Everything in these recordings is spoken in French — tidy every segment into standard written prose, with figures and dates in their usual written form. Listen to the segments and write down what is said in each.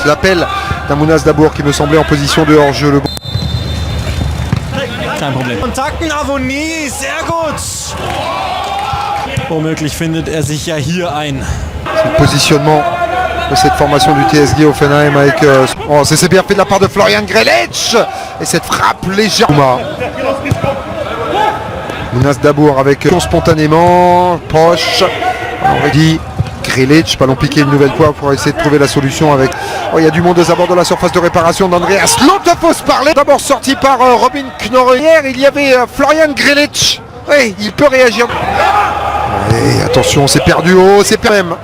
L'appel d'un Mounas Dabour qui me semblait en position de hors-jeu. Kein Problem. Kontakten, Avonie, sehr gut. Womöglich findet er sich ja hier ein. Le positionnement de cette formation du TSG Hoffenheim avec... Oh, c'est bien fait de la part de Florian Grelic. Et cette frappe légèrement. Mounas Dabour avec spontanément, proche. On aurait dit Grelic, ballon piqué une nouvelle fois pour essayer de trouver la solution avec... Oh, il y a du monde aux abords de la surface de réparation d'Andreas Lontefos parler. D'abord sorti par Robin Knorr. Hier, il y avait Florian Grelic. Oui, il peut réagir. Et attention, c'est perdu haut, c'est perdu même.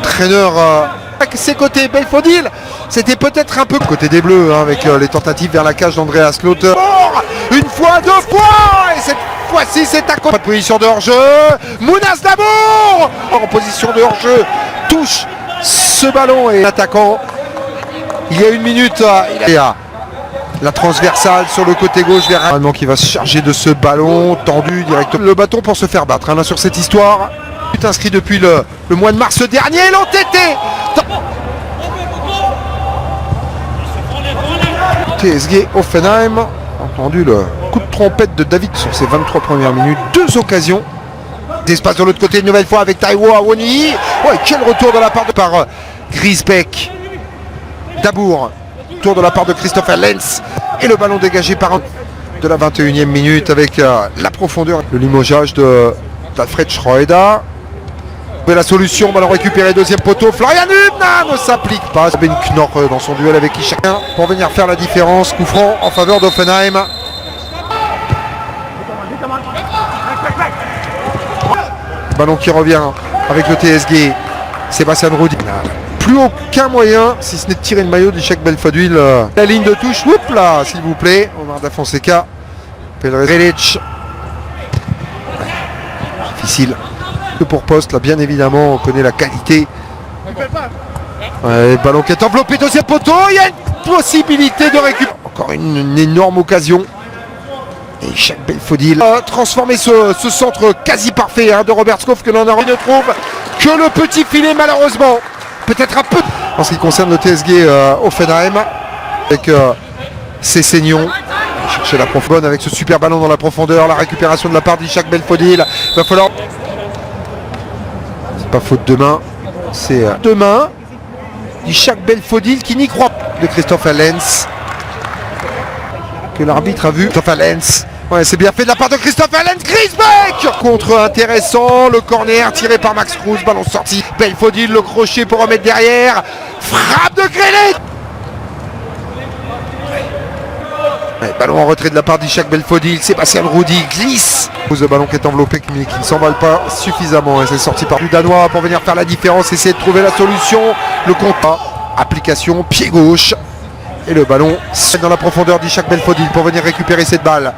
Traîneur à ses côtés, Belfodil, c'était peut-être un peu côté des Bleus hein, avec les tentatives vers la cage d'Andreas Lothar. Une fois, deux fois, et cette fois-ci c'est un pas de position de hors-jeu. Mounas Dabour en position de hors-jeu touche ce ballon et l'attaquant. Il y a une minute, il a la transversale sur le côté gauche vers un Allemand qui va se charger de ce ballon tendu directement. Le bâton pour se faire battre là sur cette histoire. Inscrit depuis le mois de mars dernier, l'entêté TSG Hoffenheim. Entendu le coup de trompette de David sur ses 23 premières minutes. Deux occasions. D'espace de l'autre côté une nouvelle fois avec Taiwo Awoniyi. Ouais, quel retour de la part de Griesbeck. Dabour. Tour de la part de Christopher Lenz. Et le ballon dégagé par un de la 21e minute avec la profondeur. Le limogeage d'Alfred Schroeder. La solution, ballon récupéré, deuxième poteau. Florian Hübner ne s'applique pas. Ben Knorr dans son duel avec Ishaka pour venir faire la différence. Coup franc en faveur d'Hoffenheim. Ballon qui revient avec le TSG. Sébastien Rudi. Plus aucun moyen, si ce n'est de tirer le maillot d'Ishak Belfodil. La ligne de touche, oups là, s'il vous plaît. Omar Da Fonseca. Grelic. Difficile. Pour poste, là bien évidemment, on connaît la qualité. Ouais, le ballon qui est enveloppé, deuxième poteau, il y a une possibilité de récupérer. Encore une énorme occasion. Et Ishak Belfodil a transformé ce centre quasi parfait hein, de Robert Skov que l'on a ne trouve que le petit filet malheureusement. Peut-être un peu en ce qui concerne le TSG Hoffenheim avec Cessignon. Chercher la profondeur avec ce super ballon dans la profondeur, la récupération de la part d'Ishak Belfodil. Il va falloir... Pas faute de main, c'est de main Ishak Belfodil qui n'y croit pas de Christopher Lenz que l'arbitre a vu. Christopher Lenz, ouais c'est bien fait de la part de Christopher Lenz. Griesbeck contre intéressant, le corner tiré par Max Kruse, ballon sorti. Belfodil le crochet pour remettre derrière, frappe de Grelic. Ouais, ballon en retrait de la part d'Ishak Belfodil, Sébastien Rudi glisse. Le ballon qui est enveloppé mais qui ne s'envole pas suffisamment et c'est sorti par du Danois pour venir faire la différence, essayer de trouver la solution. Le compas, application, pied gauche et le ballon dans la profondeur d'Ishak Belfodil pour venir récupérer cette balle.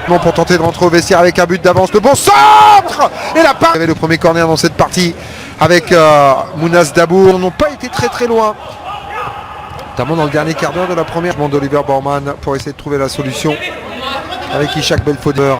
Non, pour tenter de rentrer au vestiaire avec un but d'avance. Le bon centre et la part. Il y avait le premier corner dans cette partie avec Mounas Dabour. Ils n'ont pas été très loin. Notamment dans le dernier quart d'heure de la première. D'Oliver Baumann pour essayer de trouver la solution avec Ishak Belfodil.